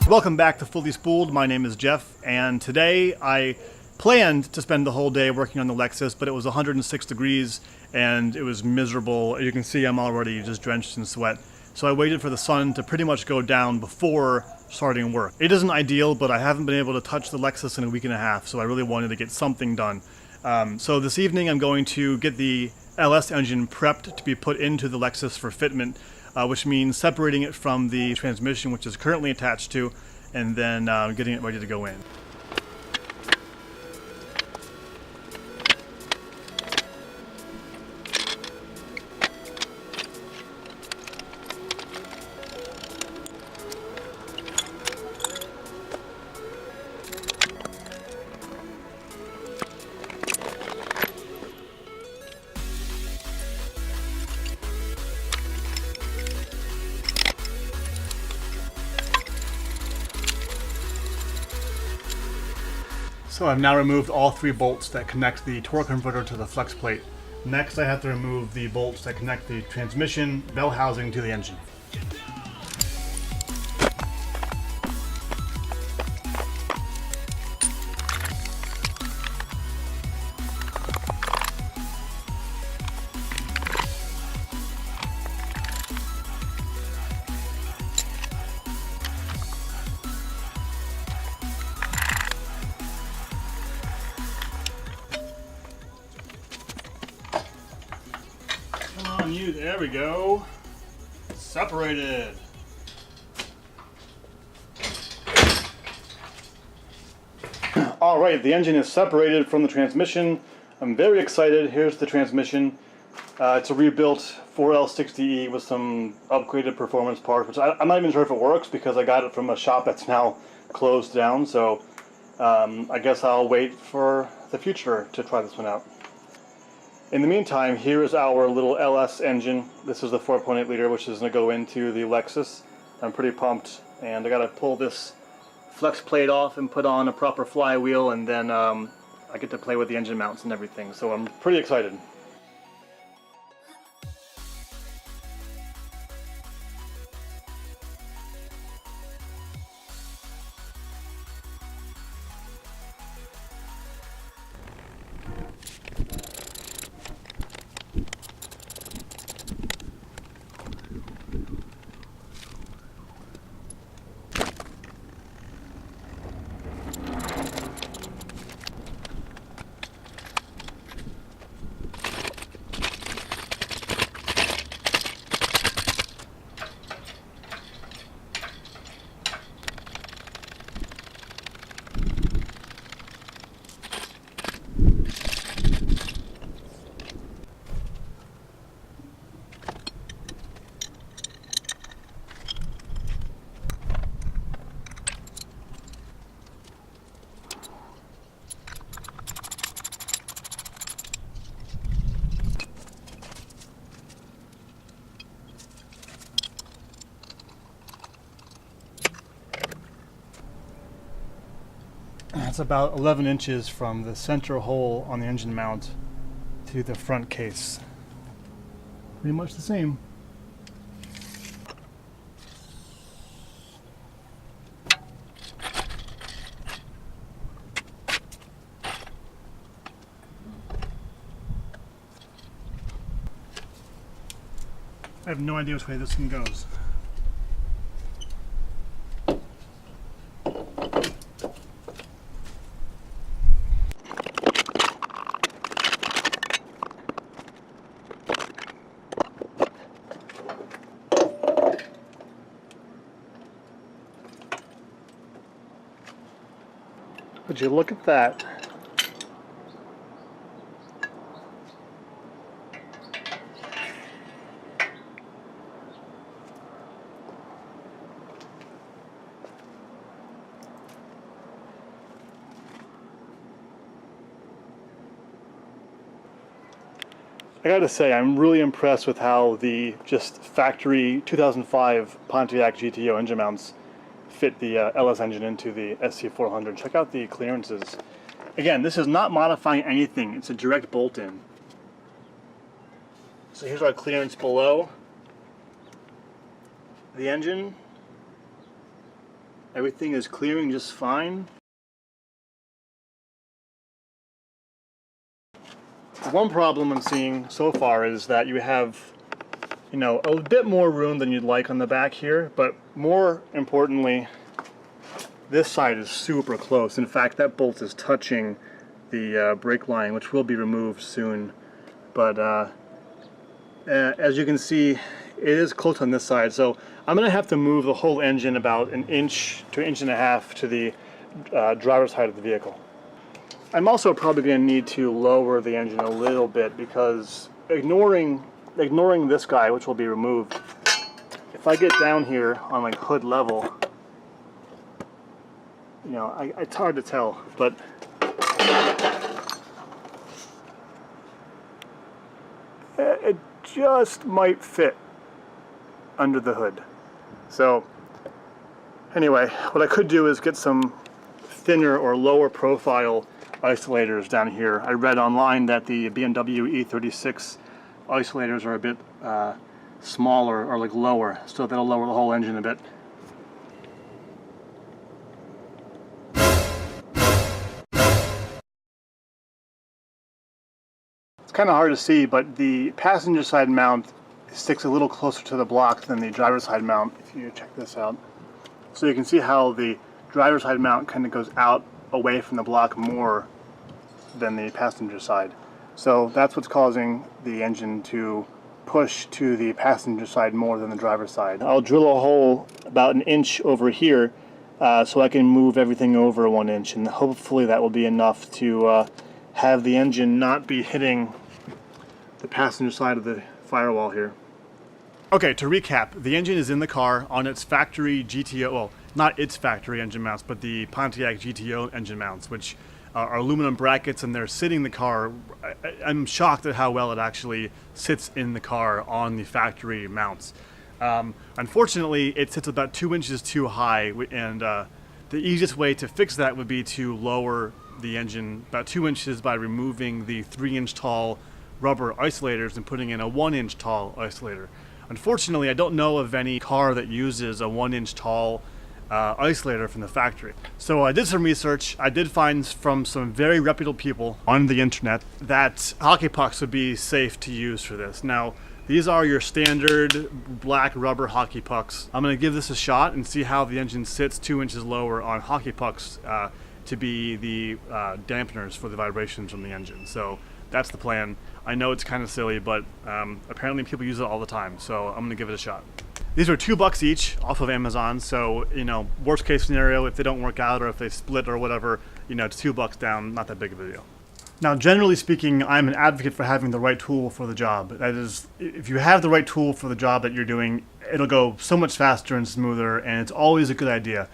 Welcome back to Fully Spooled. My name is Jeff, and today I planned to spend the whole day working on the Lexus, but it was 106 degrees and it was miserable. You can see I'm already just drenched in sweat. So I waited for the sun to pretty much go down before starting work. It isn't ideal, but I haven't been able to touch the Lexus in a week and a half, so I really wanted to get something done. So this evening I'm going to get the LS engine prepped to be put into the Lexus for fitment, which means separating it from the transmission, which is currently attached to, and then getting it ready to go in. So I've now removed all three bolts that connect the torque converter to the flex plate. Next I have to remove the bolts that connect the transmission bell housing to the engine. There we go. Separated. All right, the engine is separated from the transmission. I'm very excited. Here's the transmission. It's a rebuilt 4L60E with some upgraded performance parts, which I'm not even sure if it works because I got it from a shop that's now closed down. So I guess I'll wait for the future to try this one out. In the meantime, here is our little LS engine. This is the 4.8 liter, which is going to go into the Lexus. I'm pretty pumped, and I got to pull this flex plate off and put on a proper flywheel, and then I get to play with the engine mounts and everything. So I'm pretty excited. It's about 11 inches from the center hole on the engine mount to the front case. Pretty much the same. I have no idea which way this thing goes. Would you look at that? I gotta say, I'm really impressed with how the just factory 2005 Pontiac GTO engine mounts fit the LS engine into the SC400. Check out the clearances. Again, this is not modifying anything. It's a direct bolt-in. So here's our clearance below the engine. Everything is clearing just fine. One problem I'm seeing so far is that you have, you know, a bit more room than you'd like on the back here, but more importantly, this side is super close. In fact, that bolt is touching the brake line, which will be removed soon. But as you can see, it is close on this side, so I'm going to have to move the whole engine about 1 inch to 1.5 inches to the driver's side of the vehicle. I'm also probably going to need to lower the engine a little bit, because ignoring this guy, which will be removed, if I get down here on like hood level, you know, it's hard to tell, but it just might fit under the hood. So anyway, what I could do is get some thinner or lower profile isolators down here. I read online that the BMW E36 isolators are a bit smaller, or like lower, so that'll lower the whole engine a bit. It's kind of hard to see, but the passenger side mount sticks a little closer to the block than the driver's side mount, if you check this out. So you can see how the driver's side mount kind of goes out away from the block more than the passenger side. So that's what's causing the engine to push to the passenger side more than the driver's side. I'll drill a hole about 1 inch over here so I can move everything over 1 inch, and hopefully that will be enough to have the engine not be hitting the passenger side of the firewall here. Okay, to recap, the engine is in the car on its factory GTO, well, not its factory engine mounts, but the Pontiac GTO engine mounts, which are aluminum brackets, and they're sitting in the car. I'm shocked at how well it actually sits in the car on the factory mounts. Unfortunately, it sits about 2 inches too high, and the easiest way to fix that would be to lower the engine about 2 inches by removing the 3-inch tall rubber isolators and putting in a 1-inch tall isolator. Unfortunately, I don't know of any car that uses a 1-inch tall isolator from the factory. So I did some research. I did find from some very reputable people on the internet that hockey pucks would be safe to use for this. Now, these are your standard black rubber hockey pucks. I'm going to give this a shot and see how the engine sits 2 inches lower on hockey pucks to be the dampeners for the vibrations from the engine. So that's the plan. I know it's kind of silly, but apparently people use it all the time, so I'm going to give it a shot. These are $2 each off of Amazon, so, you know, worst case scenario, if they don't work out or if they split or whatever, you know, it's $2 down, not that big of a deal. Now, generally speaking, I'm an advocate for having the right tool for the job. That is, if you have the right tool for the job that you're doing, it'll go so much faster and smoother, and it's always a good idea.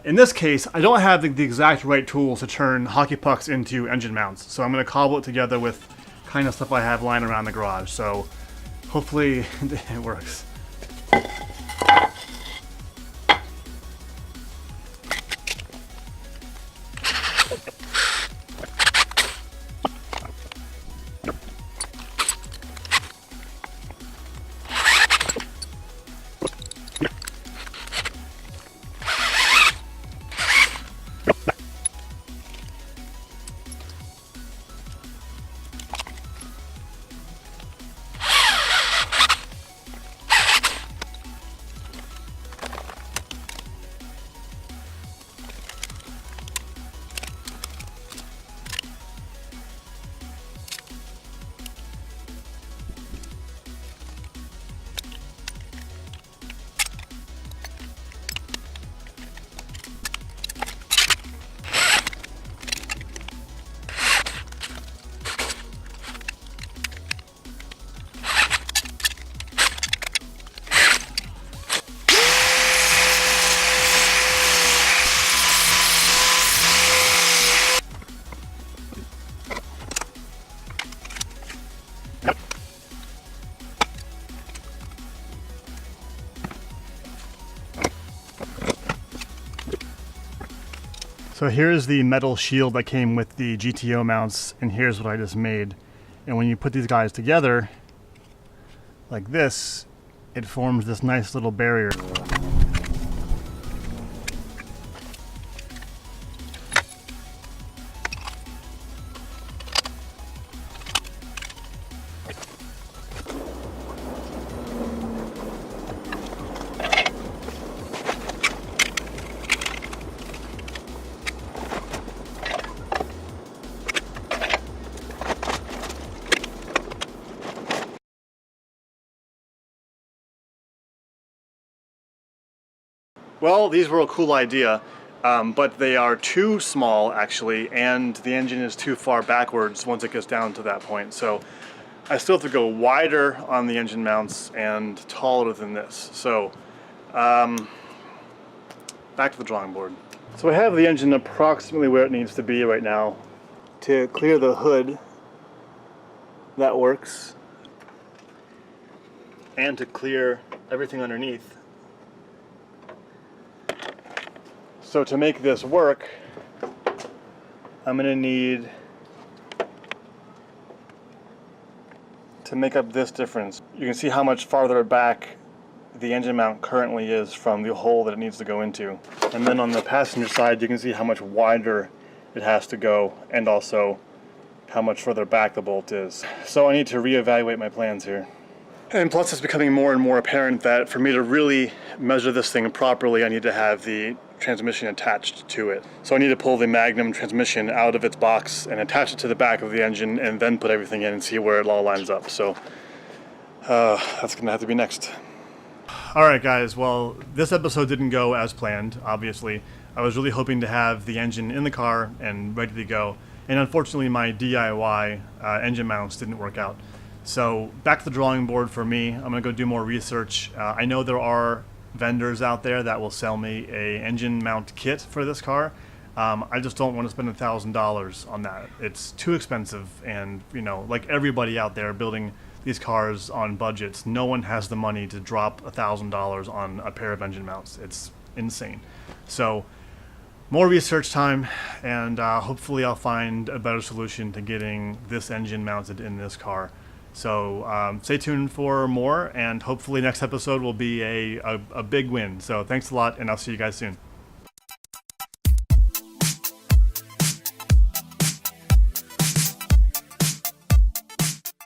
In this case, I don't have the exact right tools to turn hockey pucks into engine mounts, so I'm going to cobble it together with kind of stuff I have lying around the garage, so hopefully it works. So here's the metal shield that came with the GTO mounts, and here's what I just made. And when you put these guys together, like this, it forms this nice little barrier. Well, these were a cool idea, but they are too small actually, and the engine is too far backwards once it gets down to that point. So I still have to go wider on the engine mounts and taller than this. So back to the drawing board. So I have the engine approximately where it needs to be right now. To clear the hood, that works. And to clear everything underneath. So to make this work, I'm going to need to make up this difference. You can see how much farther back the engine mount currently is from the hole that it needs to go into. And then on the passenger side, you can see how much wider it has to go, and also how much further back the bolt is. So I need to reevaluate my plans here. And plus it's becoming more and more apparent that for me to really measure this thing properly, I need to have the transmission attached to it. So I need to pull the Magnum transmission out of its box and attach it to the back of the engine and then put everything in and see where it all lines up. So that's gonna have to be next. Alright guys, well this episode didn't go as planned, obviously. I was really hoping to have the engine in the car and ready to go, and unfortunately my DIY engine mounts didn't work out. So back to the drawing board for me. I'm gonna go do more research. I know there are vendors out there that will sell me a engine mount kit for this car. I just don't want to spend $1,000 on that. It's too expensive, and you know, like everybody out there building these cars on budgets, no one has the money to drop $1,000 on a pair of engine mounts. It's insane. So more research time, and hopefully I'll find a better solution to getting this engine mounted in this car. So stay tuned for more, and hopefully next episode will be a big win. So thanks a lot, and I'll see you guys soon.